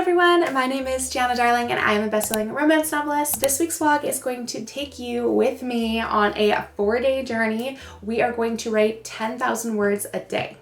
everyone, my name is Giana Darling and I am a best-selling romance novelist. This week's vlog is going to take you with me on a 4-day journey. We are going to write 10,000 words a day.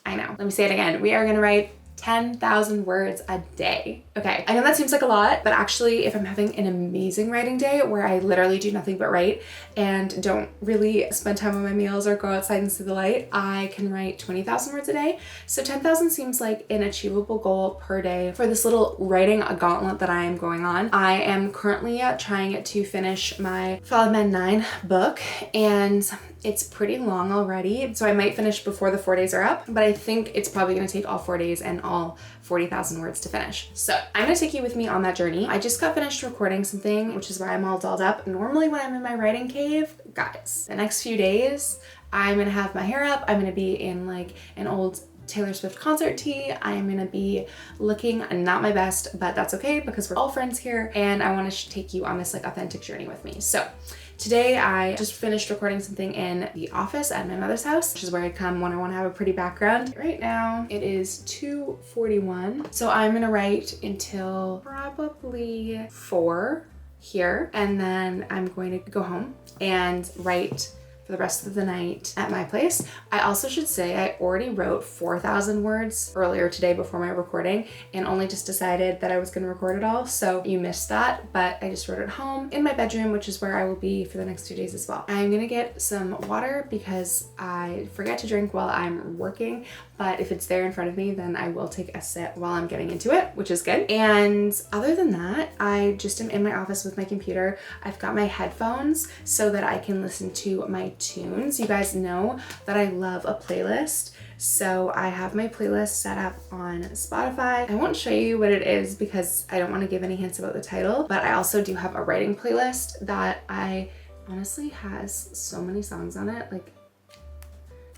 I know, let me say it again. We are gonna write 10,000 words a day. Okay, I know that seems like a lot, but actually if I'm having an amazing writing day where I literally do nothing but write and don't really spend time on my meals or go outside and see the light, I can write 20,000 words a day. So 10,000 seems like an achievable goal per day for this little writing gauntlet that I am going on. I am currently trying to finish my Fallen Men 9 book, and it's pretty long already, so I might finish before the 4 days are up, but I think it's probably gonna take all 4 days and all 40,000 words to finish. So I'm gonna take you with me on that journey. I just got finished recording something, which is why I'm all dolled up. Normally when I'm in my writing cave, guys, the next few days, I'm gonna have my hair up, I'm gonna be in like an old Taylor Swift concert tee. I'm gonna be looking not my best, but that's okay because we're all friends here and I wanna take you on this like authentic journey with me. So today I just finished recording something in the office at my mother's house, which is where I come when I want to have a pretty background. Right now it is 2:41, so I'm gonna write until probably 4 here, and then I'm going to go home and write for the rest of the night at my place. I also should say I already wrote 4,000 words earlier today before my recording and only just decided that I was gonna record it all, so you missed that, but I just wrote it home in my bedroom, which is where I will be for the next 2 days as well. I'm gonna get some water because I forget to drink while I'm working, but if it's there in front of me, then I will take a sip while I'm getting into it, which is good. And other than that, I just am in my office with my computer. I've got my headphones so that I can listen to my tunes. You guys know that I love a playlist, so I have my playlist set up on Spotify. I won't show you what it is because I don't want to give any hints about the title, but I also do have a writing playlist that I honestly has so many songs on it,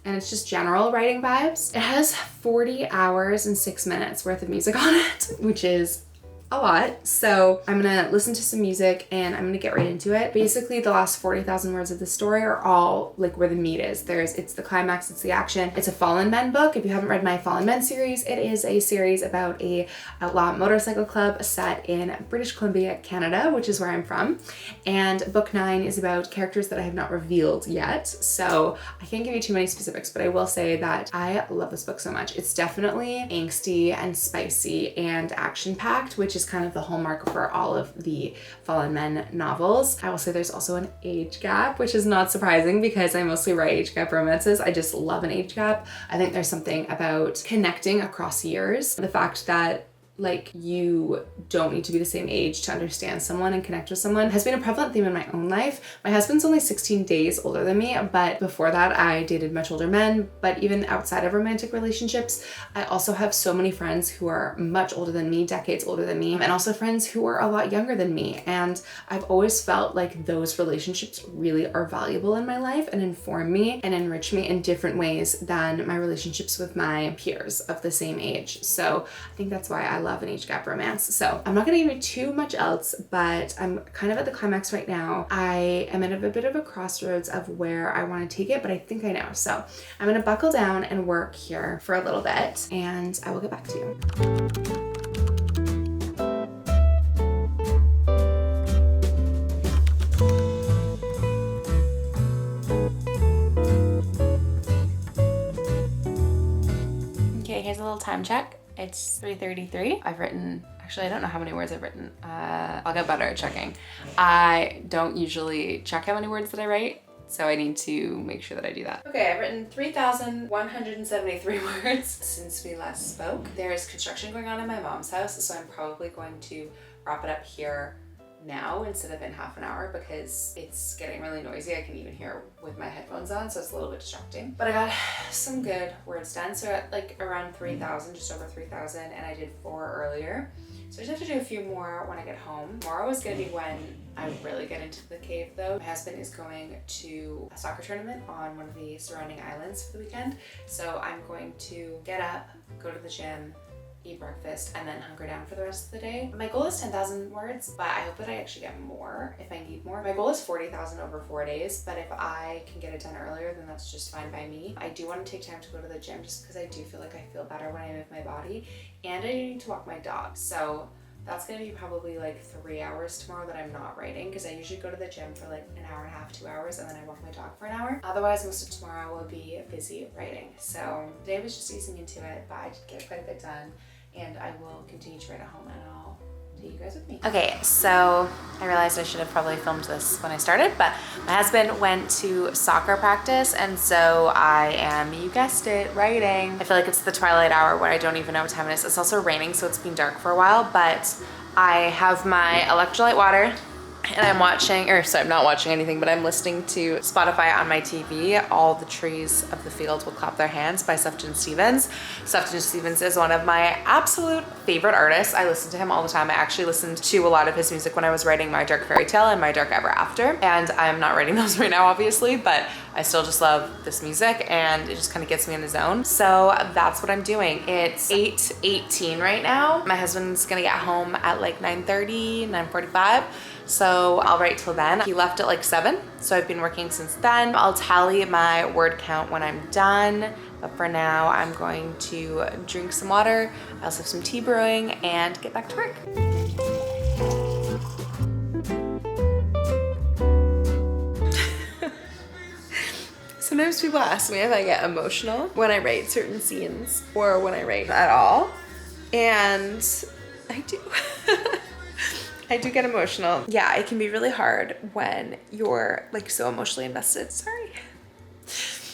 and it's just general writing vibes. It has 40 hours and 6 minutes worth of music on it, which is a lot. So I'm gonna listen to some music and I'm gonna get right into it. Basically the last 40,000 words of the story are all like where the meat is. It's the climax, it's the action. It's a Fallen Men book. If you haven't read my Fallen Men series, it is a series about a outlaw motorcycle club set in British Columbia, Canada, which is where I'm from. And book 9 is about characters that I have not revealed yet. So I can't give you too many specifics, but I will say that I love this book so much. It's definitely angsty and spicy and action-packed, which is kind of the hallmark for all of the Fallen Men novels. I will say there's also an age gap, which is not surprising because I mostly write age gap romances. I just love an age gap. I think there's something about connecting across years. The fact that like you don't need to be the same age to understand someone and connect with someone has been a prevalent theme in my own life. My husband's only 16 days older than me, but before that I dated much older men. But even outside of romantic relationships, I also have so many friends who are much older than me, decades older than me, and also friends who are a lot younger than me. And I've always felt like those relationships really are valuable in my life and inform me and enrich me in different ways than my relationships with my peers of the same age. So I think that's why I love an age gap romance. So I'm not gonna give you too much else, but I'm kind of at the climax right now. I am at a bit of a crossroads of where I want to take it, but I think I know. So I'm gonna buckle down and work here for a little bit and I will get back to you. Okay, here's a little time check. It's 3:33. I've written, actually I don't know how many words I've written. I'll get better at checking. I don't usually check how many words that I write, so I need to make sure that I do that. Okay, I've written 3,173 words since we last spoke. There is construction going on in my mom's house, so I'm probably going to wrap it up here now instead of in half an hour because it's getting really noisy. I can even hear with my headphones on, so it's a little bit distracting. But I got some good words done. So at like around 3,000, just over 3,000, and I did 4 earlier. So I just have to do a few more when I get home. Tomorrow is gonna be when I really get into the cave though. My husband is going to a soccer tournament on one of the surrounding islands for the weekend. So I'm going to get up, go to the gym, eat breakfast, and then hunker down for the rest of the day. My goal is 10,000 words, but I hope that I actually get more if I need more. My goal is 40,000 over 4 days, but if I can get it done earlier, then that's just fine by me. I do want to take time to go to the gym just because I do feel like I feel better when I move my body, and I need to walk my dog. So that's gonna be probably like 3 hours tomorrow that I'm not writing, because I usually go to the gym for like an hour and a half, 2 hours, and then I walk my dog for an hour. Otherwise, most of tomorrow will be busy writing. So today was just easing into it, but I did get quite a bit done, and I will continue to write at home, and I'll take you guys with me. Okay, so I realized I should have probably filmed this when I started, but my husband went to soccer practice, and so I am, you guessed it, writing. I feel like it's the twilight hour where I don't even know what time it is. It's also raining, so it's been dark for a while, but I have my electrolyte water, and I'm watching, or sorry, I'm not watching anything, but I'm listening to Spotify on my TV. All the Trees of the Field Will Clap Their Hands by Sufjan Stevens. Sufjan Stevens is one of my absolute favorite artists. I listen to him all the time. I actually listened to a lot of his music when I was writing My Dark Fairy Tale and My Dark Ever After. And I'm not writing those right now, obviously, but I still just love this music, and it just kind of gets me in the zone. So that's what I'm doing. It's 8:18 right now. My husband's gonna get home at like 9:30, 9:45. So I'll write till then. He left at like 7, so I've been working since then. I'll tally my word count when I'm done, but for now I'm going to drink some water. I also have some tea brewing and get back to work. Sometimes people ask me if I get emotional when I write certain scenes or when I write at all, and I do. I do get emotional. Yeah, it can be really hard when you're like so emotionally invested. Sorry.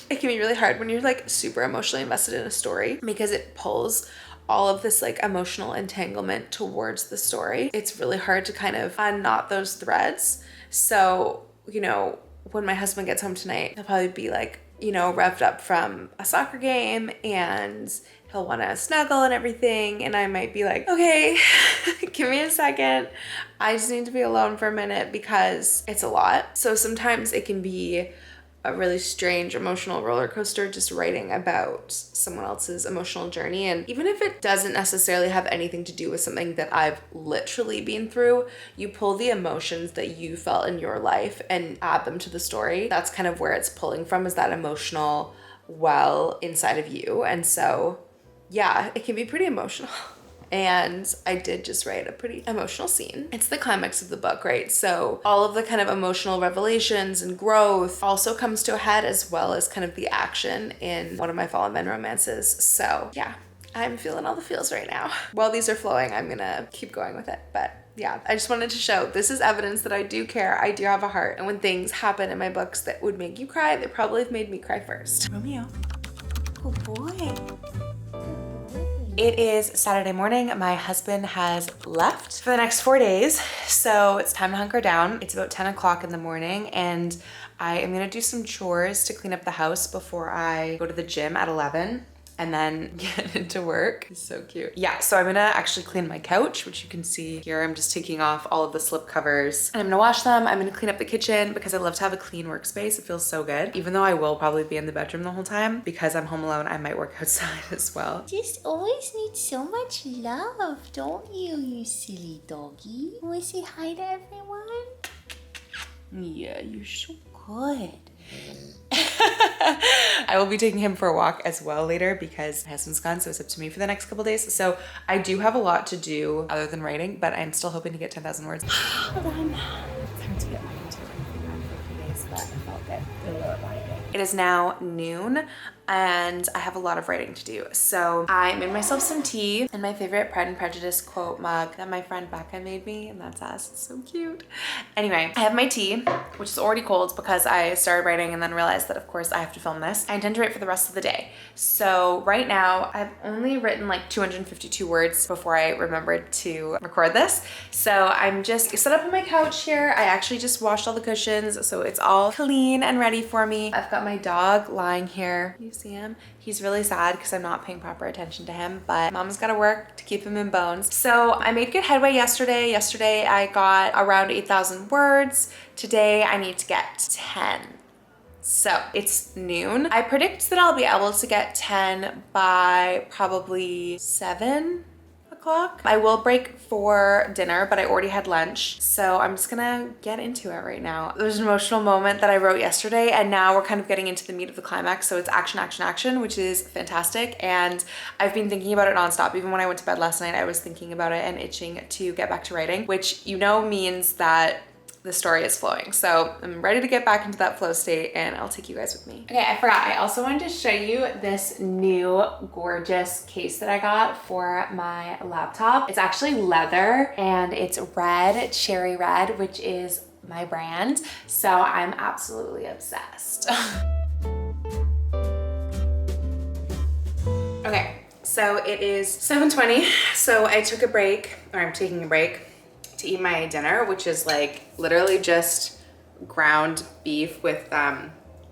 It can be really hard when you're like super emotionally invested in a story, because it pulls all of this like emotional entanglement towards the story. It's really hard to kind of unknot those threads. So, you know, when my husband gets home tonight, he'll probably be like, you know, revved up from a soccer game, and he'll want to snuggle and everything, and I might be like, okay, give me a second. I just need to be alone for a minute because it's a lot. So sometimes it can be a really strange emotional roller coaster just writing about someone else's emotional journey. And even if it doesn't necessarily have anything to do with something that I've literally been through, you pull the emotions that you felt in your life and add them to the story. That's kind of where it's pulling from, is that emotional well inside of you. And so yeah, it can be pretty emotional. And I did just write a pretty emotional scene. It's the climax of the book, right? So all of the kind of emotional revelations and growth also comes to a head, as well as kind of the action in one of my Fallen Men romances. So yeah, I'm feeling all the feels right now. While these are flowing, I'm gonna keep going with it. But yeah, I just wanted to show this is evidence that I do care. I do have a heart. And when things happen in my books that would make you cry, they probably have made me cry first. Romeo. Good boy. It is Saturday morning. My husband has left for the next 4 days, so it's time to hunker down. It's about 10 o'clock in the morning, and I am gonna do some chores to clean up the house before I go to the gym at 11. And then get into work. It's so cute. Yeah, so I'm gonna actually clean my couch, which you can see here. I'm just taking off all of the slip covers. And I'm gonna wash them. I'm gonna clean up the kitchen because I love to have a clean workspace. It feels so good. Even though I will probably be in the bedroom the whole time, because I'm home alone, I might work outside as well. Just always need so much love, don't you, you silly doggy? Wanna say hi to everyone? Yeah, you're so good. I will be taking him for a walk as well later because my husband's gone, so it's up to me for the next couple days. So I do have a lot to do other than writing, but I'm still hoping to get 10,000 words. Hold on. It's hard to get back into it. I've been on for a few days, but I felt good. It is now noon, and I have a lot of writing to do. So I made myself some tea in my favorite Pride and Prejudice quote mug that my friend Becca made me, and that's us. It's so cute. Anyway, I have my tea, which is already cold because I started writing and then realized that of course I have to film this. I intend to write for the rest of the day. So right now I've only written like 252 words before I remembered to record this. So I'm just set up on my couch here. I actually just washed all the cushions, so it's all clean and ready for me. I've got my dog lying here. You see him? He's really sad because I'm not paying proper attention to him, but mom's got to work to keep him in bones. So I made good headway yesterday. Yesterday I got around 8,000 words. Today I need to get 10. So it's noon. I predict that I'll be able to get 10 by probably 7 o'clock. I will break for dinner, but I already had lunch. So I'm just gonna get into it right now. There's an emotional moment that I wrote yesterday, and now we're kind of getting into the meat of the climax. So it's action, action, action, which is fantastic. And I've been thinking about it nonstop. Even when I went to bed last night, I was thinking about it and itching to get back to writing, which you know means that the story is flowing. So I'm ready to get back into that flow state, and I'll take you guys with me. Okay, I forgot. I also wanted to show you this new gorgeous case that I got for my laptop. It's actually leather and it's red, cherry red, which is my brand. So I'm absolutely obsessed. Okay, so it is 7:20. So I took a break, or I'm taking a break to eat my dinner, which is like literally just ground beef with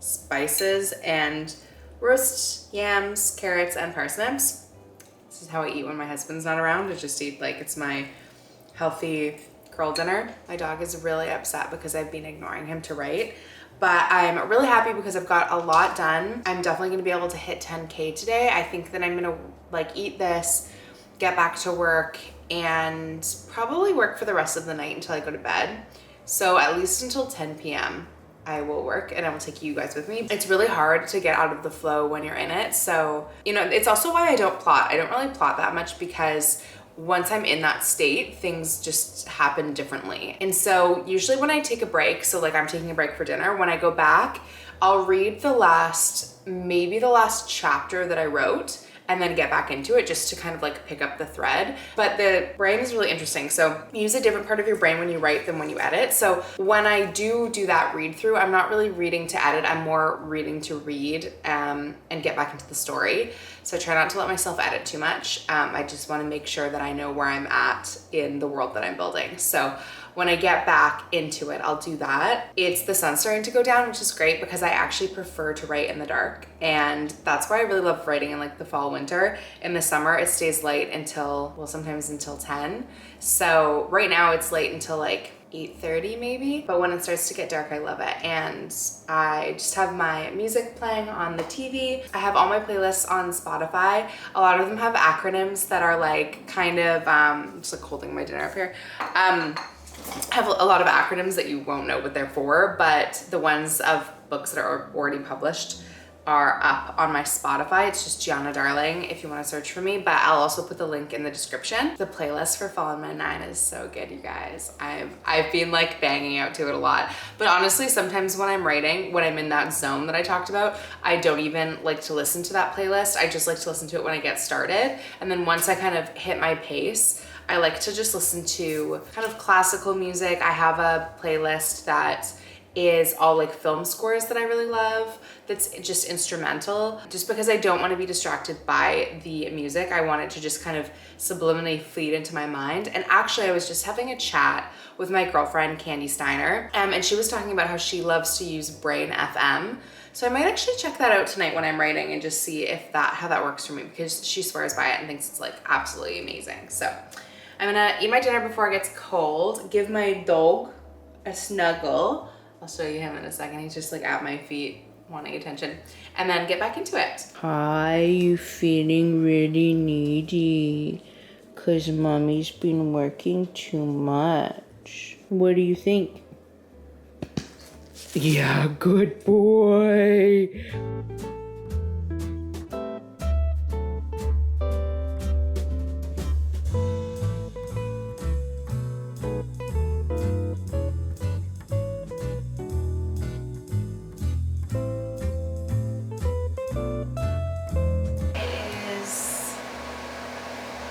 spices and roast yams, carrots, and parsnips. This is how I eat when my husband's not around. I just eat like it's my healthy girl dinner. My dog is really upset because I've been ignoring him to write, but I'm really happy because I've got a lot done. I'm definitely gonna be able to hit 10K today. I think that I'm gonna like eat this, get back to work, and probably work for the rest of the night until I go to bed. So at least until 10 p.m. I will work, and I will take you guys with me. It's really hard to get out of the flow when you're in it. So, you know, it's also why I don't plot. I don't really plot that much because once I'm in that state, things just happen differently. And so usually when I take a break, so like I'm taking a break for dinner, when I go back, I'll read maybe the last chapter that I wrote, and then get back into it just to kind of like pick up the thread. But the brain is really interesting. So you use a different part of your brain when you write than when you edit. So when I do that read through, I'm not really reading to edit, I'm more reading to read and get back into the story. So I try not to let myself edit too much. I just wanna make sure that I know where I'm at in the world that I'm building. So when I get back into it, I'll do that. It's the sun starting to go down, which is great because I actually prefer to write in the dark. And that's why I really love writing in like the fall, winter. In the summer, it stays light until, well, sometimes until 10. So right now it's late until like 8:30 maybe. But when it starts to get dark, I love it. And I just have my music playing on the TV. I have all my playlists on Spotify. A lot of them have acronyms that are like kind of, just like holding my dinner up here. Have a lot of acronyms that you won't know what they're for, but the ones of books that are already published are up on my Spotify. It's just Giana Darling if you want to search for me, but I'll also put the link in the description. The playlist for Fall in My 9 is so good, you guys. I've been like banging out to it a lot, but honestly, sometimes when I'm writing, when I'm in that zone that I talked about, I don't even like to listen to that playlist. I just like to listen to it when I get started. And then once I kind of hit my pace, I like to just listen to kind of classical music. I have a playlist that is all like film scores that I really love, that's just instrumental, just because I don't want to be distracted by the music. I want it to just kind of subliminally feed into my mind. And actually I was just having a chat with my girlfriend Candy Steiner, and she was talking about how she loves to use Brain FM. So I might actually check that out tonight when I'm writing and just see if how that works for me, because she swears by it and thinks it's like absolutely amazing. So I'm gonna eat my dinner before it gets cold, give my dog a snuggle. I'll show you him in a second. He's just like at my feet wanting attention, and then get back into it. Hi, you feeling really needy? 'Cause mommy's been working too much. What do you think? Yeah, good boy.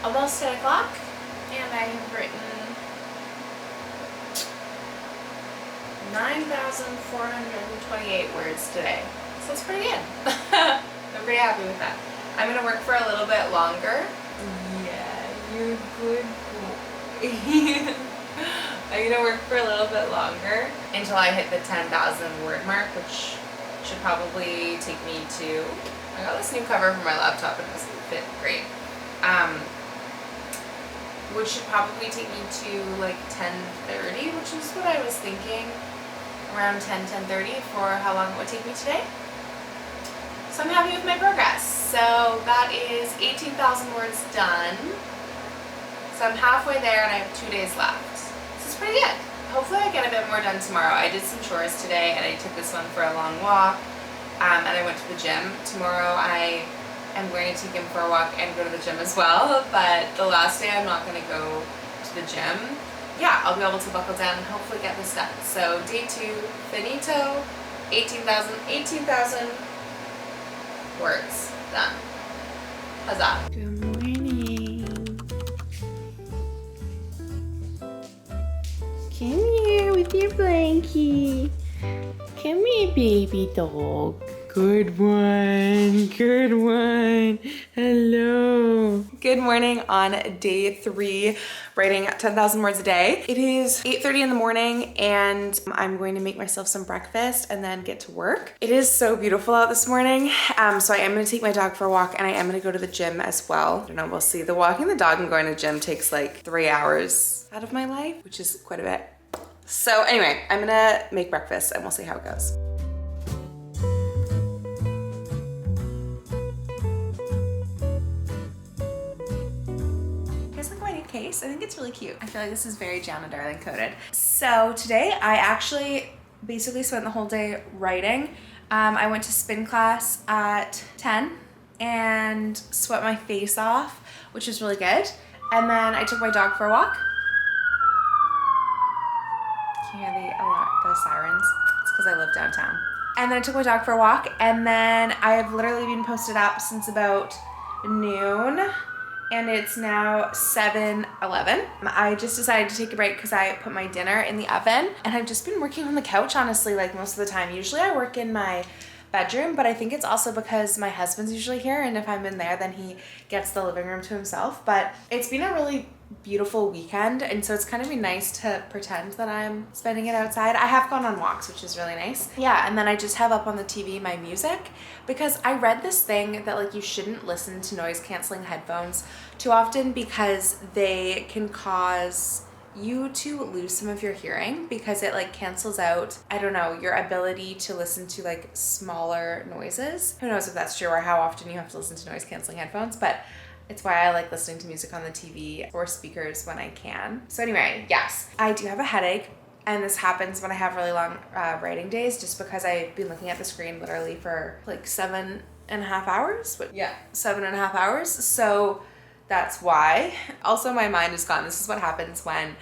Almost 10 o'clock, and I have written 9,428 words today. So it's pretty good. I'm pretty happy with that. I'm gonna work for a little bit longer. Yeah, you're good boy. I'm gonna work for a little bit longer until I hit the 10,000 word mark, which should probably take me to, I got this new cover for my laptop and it doesn't fit great. Which should probably take me to like 10:30, which is what I was thinking, around 10:30 for how long it would take me today. So I'm happy with my progress. So that is 18,000 words done. So I'm halfway there and I have 2 days left. This is pretty good. Hopefully I get a bit more done tomorrow. I did some chores today and I took this one for a long walk. And I went to the gym. Tomorrow I am going to take him for a walk and go to the gym as well. But the last day I'm not going to go to the gym. Yeah, I'll be able to buckle down and hopefully get this done. So day 2, finito, 18,000 words done. Huzzah. Good morning. Come here with your blankie. Come here, baby dog. Good one. Good one. Hello. Good morning on day 3, writing 10,000 words a day. It is 8:30 in the morning and I'm going to make myself some breakfast and then get to work. It is so beautiful out this morning. So I am going to take my dog for a walk and I am going to go to the gym as well. I don't know, we'll see. The walking the dog and going to the gym takes like 3 hours out of my life, which is quite a bit. So anyway, I'm gonna make breakfast and we'll see how it goes. Case. I think it's really cute. I feel like this is very Giana Darling coded. So today I actually basically spent the whole day writing. I went to spin class at 10 and sweat my face off, which was really good. And then I took my dog for a walk. Can you hear the sirens? It's because I live downtown. And then I took my dog for a walk and then I have literally been posted up since about noon. And it's now 7:11. I just decided to take a break because I put my dinner in the oven and I've just been working on the couch, honestly, like most of the time. Usually I work in my bedroom, but I think it's also because my husband's usually here and if I'm in there, then he gets the living room to himself. But it's been a really beautiful weekend and so it's kind of been nice to pretend that I'm spending it outside. I have gone on walks, which is really nice. Yeah, and then I just have up on the TV my music because I read this thing that like you shouldn't listen to noise canceling headphones too often because they can cause you to lose some of your hearing because it like cancels out, I don't know, your ability to listen to like smaller noises. Who knows if that's true or how often you have to listen to noise canceling headphones, but it's why I like listening to music on the TV or speakers when I can. So anyway, yes, I do have a headache and this happens when I have really long writing days just because I've been looking at the screen literally for like 7.5 hours. But yeah, 7.5 hours. So that's why. Also, my mind is gone. This is what happens when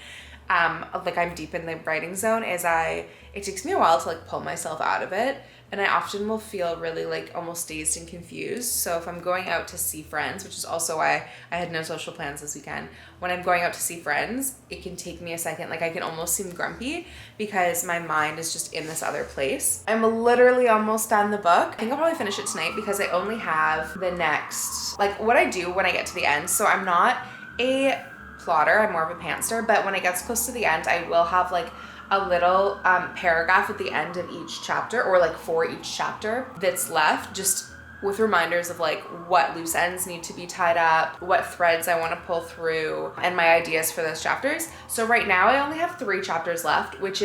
like I'm deep in the writing zone is it takes me a while to like pull myself out of it. And I often will feel really like almost dazed and confused. So if I'm going out to see friends, which is also why I had no social plans this weekend, when I'm going out to see friends, it can take me a second. Like I can almost seem grumpy because my mind is just in this other place. I'm literally almost done the book. I think I'll probably finish it tonight because I only have the next, like what I do when I get to the end. So I'm not a plotter, I'm more of a pantser, but when it gets close to the end, I will have like a little paragraph at the end of each chapter or like for each chapter that's left just with reminders of like what loose ends need to be tied up, what threads I want to pull through, and my ideas for those chapters. So right now I only have 3 chapters left, which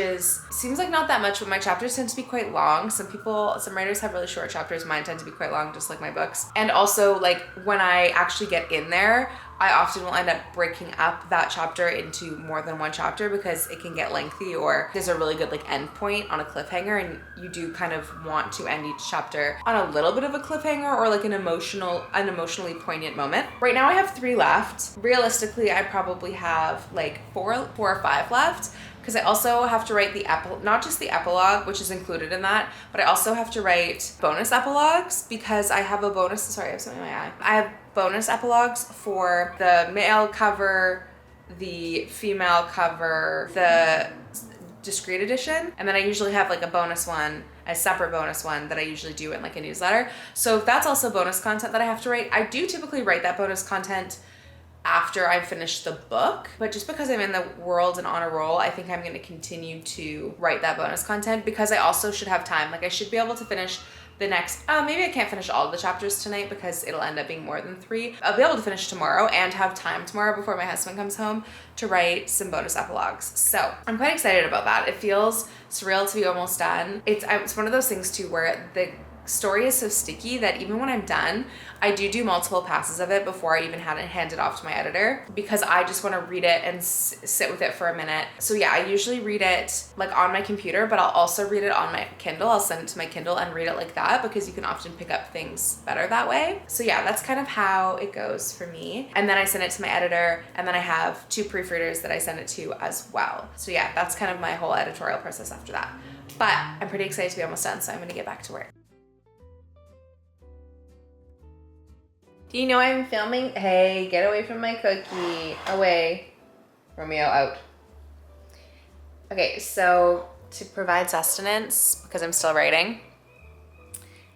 seems like not that much, but my chapters tend to be quite long. Some writers have really short chapters. Mine tend to be quite long, just like my books. And also like when I actually get in there, I often will end up breaking up that chapter into more than one chapter because it can get lengthy or there's a really good like end point on a cliffhanger and you do kind of want to end each chapter on a little bit of a cliffhanger or like an emotionally poignant moment. Right now I have 3 left. Realistically, I probably have like 4 or 5 left because I also have to write not just the epilogue, which is included in that, but I also have to write bonus epilogues because I have I have something in my eye. I have bonus epilogues for the male cover, the female cover, the discreet edition, and then I usually have like a separate bonus one that I usually do in like a newsletter. So that's also bonus content that I have to write. I do typically write that bonus content after I finish the book, but just because I'm in the world and on a roll, I think I'm going to continue to write that bonus content because I also should have time. Like I should be able to finish the next, maybe I can't finish all of the chapters tonight because it'll end up being more than 3. I'll be able to finish tomorrow and have time tomorrow before my husband comes home to write some bonus epilogues. So I'm quite excited about that. It feels surreal to be almost done. It's one of those things too where story is so sticky that even when I'm done, I do multiple passes of it before I even hand it off to my editor, because I just want to read it and sit with it for a minute. So yeah, I usually read it like on my computer, but I'll also read it on my Kindle. I'll send it to my Kindle and read it like that, because you can often pick up things better that way. So yeah, that's kind of how it goes for me. And then I send it to my editor, and then I have 2 proofreaders that I send it to as well. So yeah, that's kind of my whole editorial process after that. But I'm pretty excited to be almost done, so I'm gonna get back to work. Do you know I'm filming? Hey, get away from my cookie. Away. Romeo, out. Okay, so to provide sustenance, because I'm still writing,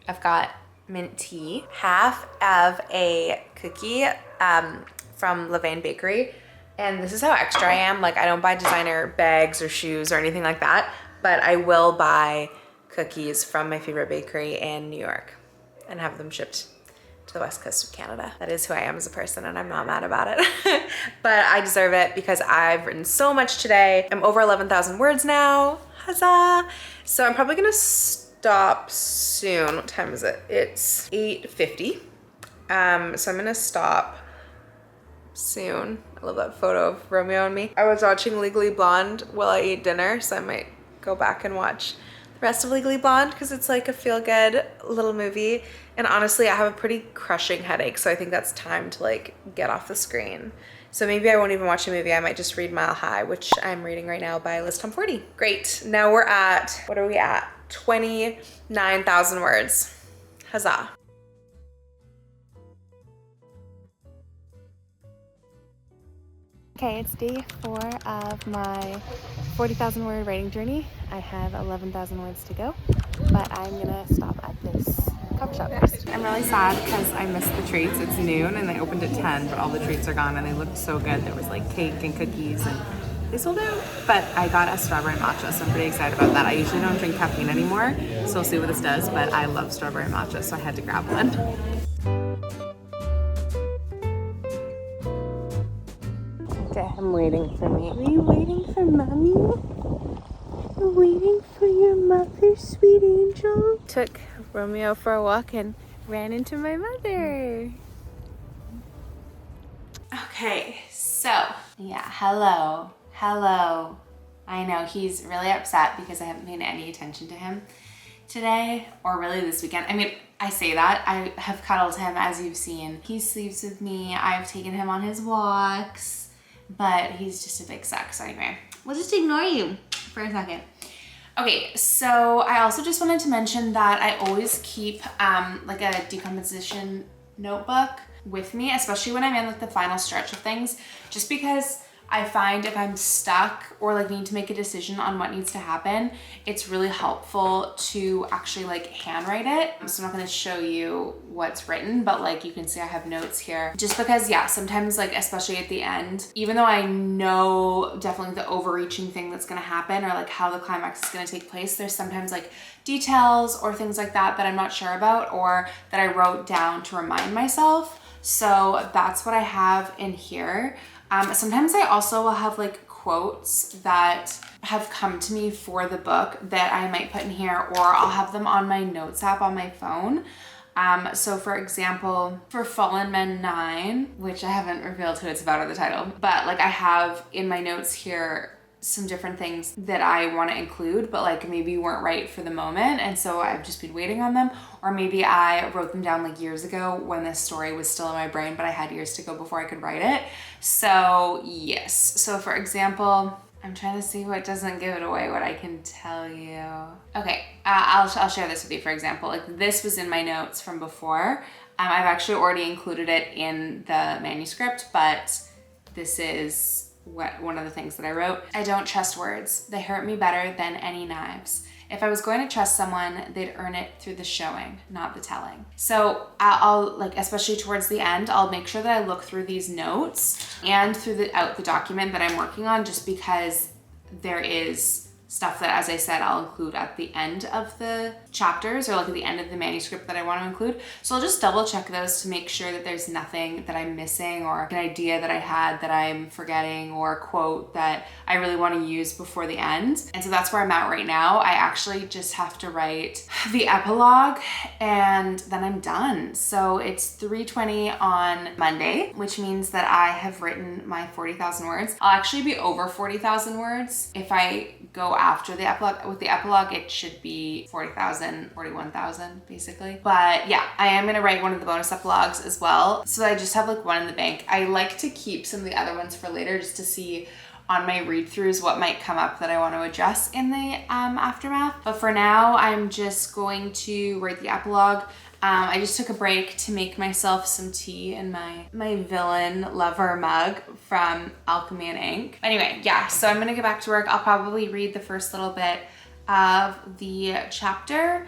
I've got mint tea, half of a cookie from Levain Bakery. And this is how extra I am. Like, I don't buy designer bags or shoes or anything like that, but I will buy cookies from my favorite bakery in New York and have them shipped to the west coast of Canada. That is who I am as a person, and I'm not mad about it. But I deserve it because I've written so much today. I'm over 11,000 words now. Huzzah! So I'm probably gonna stop soon. What time is it? It's 8:50. So I'm gonna stop soon. I love that photo of Romeo and me. I was watching Legally Blonde while I ate dinner, so I might go back and watch the rest of Legally Blonde because it's like a feel-good little movie. And honestly, I have a pretty crushing headache, so I think that's time to like get off the screen. So maybe I won't even watch a movie. I might just read Mile High, which I'm reading right now by Liz Tom 40. Great. Now we're at, what are we at? 29,000 words. Huzzah. Okay, it's day 4 of my 40,000 word writing journey. I have 11,000 words to go, but I'm gonna stop at this coffee shop first. I'm really sad because I missed the treats. It's noon and they opened at 10, but all the treats are gone and they looked so good. There was like cake and cookies and they sold out. But I got a strawberry matcha, so I'm pretty excited about that. I usually don't drink caffeine anymore, so we'll see what this does, but I love strawberry matcha, so I had to grab one. Okay, I'm waiting for me. Are you waiting for mommy? You're waiting for your mother, sweet angel? Took Romeo for a walk and ran into my mother. Okay, so yeah, hello. I know he's really upset because I haven't paid any attention to him today, or really this weekend. I mean, I say that, I have cuddled him as you've seen. He sleeps with me, I've taken him on his walks, but he's just a big suck. So anyway, we'll just ignore you for a second. Okay, so I also just wanted to mention that I always keep like a decomposition notebook with me, especially when I'm in like the final stretch of things, just because I find if I'm stuck or like need to make a decision on what needs to happen, it's really helpful to actually like handwrite it. So I'm not gonna show you what's written, but like you can see I have notes here. Just because, yeah, sometimes like, especially at the end, even though I know definitely the overreaching thing that's gonna happen or like how the climax is gonna take place, there's sometimes like details or things like that that I'm not sure about or that I wrote down to remind myself. So that's what I have in here. Sometimes I also will have like quotes that have come to me for the book that I might put in here, or I'll have them on my notes app on my phone. So for example, for Fallen Men 9, which I haven't revealed who it's about or the title, but like I have in my notes here some different things that I want to include, but like maybe weren't right for the moment. And so I've just been waiting on them, or maybe I wrote them down like years ago when this story was still in my brain, but I had years to go before I could write it. So yes. So for example, I'm trying to see what doesn't give it away, what I can tell you. Okay, I'll share this with you. For example, like this was in my notes from before. I've actually already included it in the manuscript, but this is one of the things that I wrote. I don't trust words. They hurt me better than any knives. If I was going to trust someone, they'd earn it through the showing, not the telling. So I'll like, especially towards the end, I'll make sure that I look through these notes and through the document that I'm working on, just because there is stuff that, as I said, I'll include at the end of the chapters or like at the end of the manuscript that I want to include. So I'll just double check those to make sure that there's nothing that I'm missing or an idea that I had that I'm forgetting or a quote that I really want to use before the end. And so that's where I'm at right now. I actually just have to write the epilogue and then I'm done. So it's 3:20 on Monday, which means that I have written my 40,000 words. I'll actually be over 40,000 words if I go after the epilogue. With the epilogue, it should be 40,000, 41,000 basically. But yeah, I am gonna write one of the bonus epilogues as well. So I just have like one in the bank. I like to keep some of the other ones for later just to see on my read-throughs what might come up that I want to address in the aftermath. But for now, I'm just going to write the epilogue. I just took a break to make myself some tea in my villain lover mug from Alchemy and Ink. Anyway, yeah, so I'm gonna get back to work. I'll probably read the first little bit of the chapter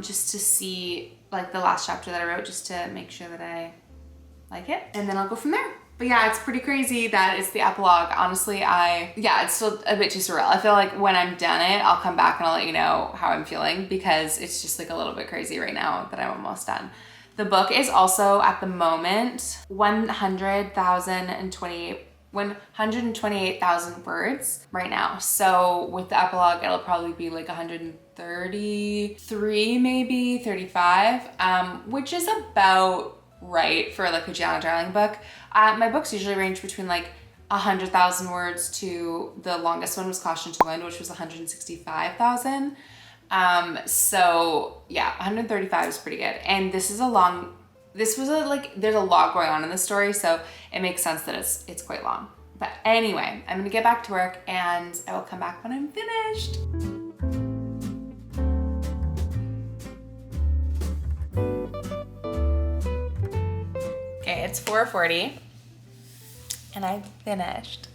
just to see like the last chapter that I wrote, just to make sure that I like it, and then I'll go from there. But yeah, it's pretty crazy that it's the epilogue. Honestly, it's still a bit too surreal. I feel like when I'm done it, I'll come back and I'll let you know how I'm feeling, because it's just like a little bit crazy right now that I'm almost done. The book is also at the moment 128,000 words right now. So with the epilogue, it'll probably be like 133, maybe 35, which is about right for like a Giana Darling book. My books usually range between like 100,000 words to the longest one was Caution to Wind, which was 165,000. So yeah, 135 is pretty good. And there's a lot going on in the story, so it makes sense that it's quite long. But anyway, I'm gonna get back to work and I will come back when I'm finished. Okay, it's 4:40 and I finished.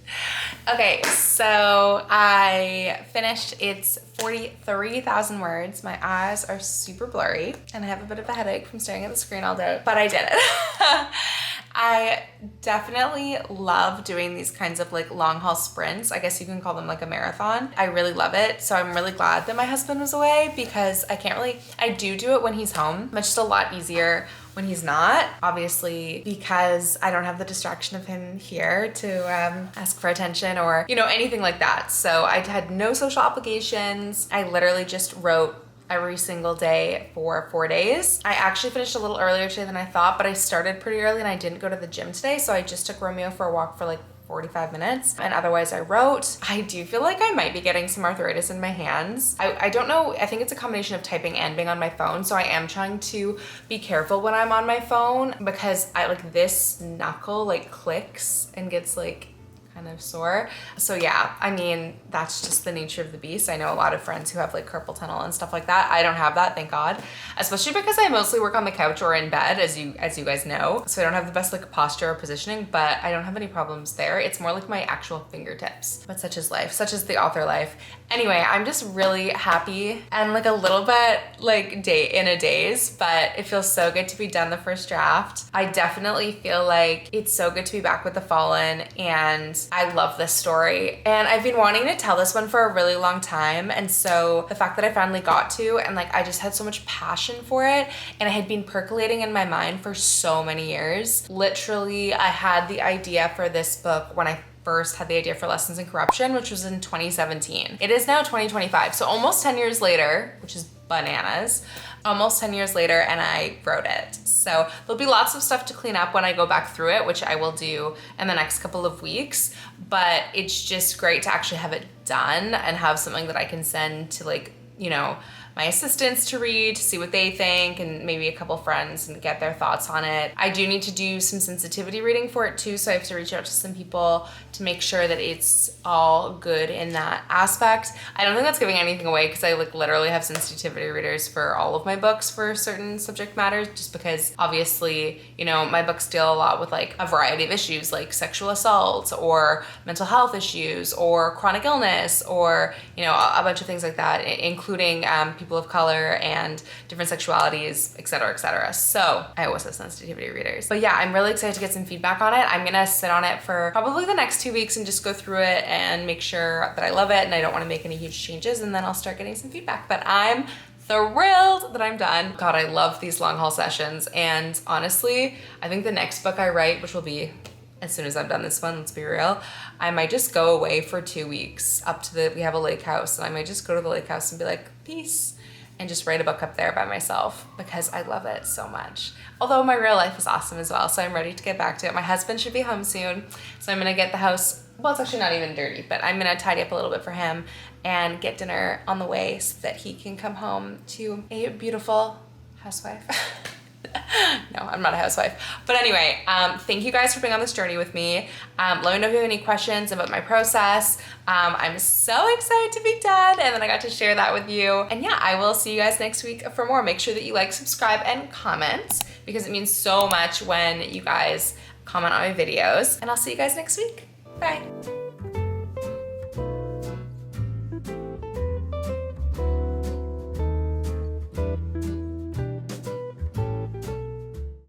Okay, so I finished. It's 43,000 words. My eyes are super blurry and I have a bit of a headache from staring at the screen all day, but I did it. I definitely love doing these kinds of like long haul sprints. I guess you can call them like a marathon. I really love it. So I'm really glad that my husband was away, because I do it when he's home, but it's just a lot easier when he's not, obviously, because I don't have the distraction of him here to ask for attention or, anything like that. So I had no social obligations. I literally just wrote every single day for 4 days. I actually finished a little earlier today than I thought, but I started pretty early and I didn't go to the gym today. So I just took Romeo for a walk for like 45 minutes, and otherwise I wrote. I do feel like I might be getting some arthritis in my hands. I don't know, I think it's a combination of typing and being on my phone, so I am trying to be careful when I'm on my phone, because I like this knuckle like clicks and gets like kind of sore. So yeah, I mean, that's just the nature of the beast. I know a lot of friends who have like carpal tunnel and stuff like that. I don't have that, thank God, especially because I mostly work on the couch or in bed, as you guys know. So I don't have the best like posture or positioning, but I don't have any problems there. It's more like my actual fingertips, but such is life, such is the author life. Anyway, I'm just really happy and like a little bit like in a daze, but it feels so good to be done the first draft. I definitely feel like it's so good to be back with The Fallen, and I love this story. And I've been wanting to tell this one for a really long time, and so the fact that I finally got to, and like I just had so much passion for it, and it had been percolating in my mind for so many years. Literally, I had the idea for this book when I first had the idea for Lessons in Corruption, which was in 2017. It is now 2025, so almost 10 years later, which is bananas, almost 10 years later, and I wrote it. So there'll be lots of stuff to clean up when I go back through it, which I will do in the next couple of weeks, but it's just great to actually have it done and have something that I can send to like, my assistants to read, to see what they think, and maybe a couple friends and get their thoughts on it. I do need to do some sensitivity reading for it too, so I have to reach out to some people to make sure that it's all good in that aspect. I don't think that's giving anything away, because I like literally have sensitivity readers for all of my books for certain subject matters, just because obviously, my books deal a lot with like a variety of issues like sexual assault or mental health issues or chronic illness or, a bunch of things like that, including people of color and different sexualities, et cetera, et cetera. So I always have sensitivity readers. But yeah, I'm really excited to get some feedback on it. I'm gonna sit on it for probably the next 2 weeks and just go through it and make sure that I love it and I don't want to make any huge changes, and then I'll start getting some feedback. But I'm thrilled that I'm done. God, I love these long haul sessions. And honestly, I think the next book I write, which will be as soon as I'm done this one, let's be real, I might just go away for 2 weeks up to we have a lake house, and I might just go to the lake house and be like, peace, and just write a book up there by myself because I love it so much. Although my real life is awesome as well, so I'm ready to get back to it. My husband should be home soon, so I'm gonna get the house, well, it's actually not even dirty, but I'm gonna tidy up a little bit for him and get dinner on the way so that he can come home to a beautiful housewife. No, I'm not a housewife. But anyway, thank you guys for being on this journey with me. Let me know if you have any questions about my process. I'm so excited to be done, and then I got to share that with you. And yeah, I will see you guys next week for more. Make sure that you like, subscribe, and comment because it means so much when you guys comment on my videos. And I'll see you guys next week. Bye.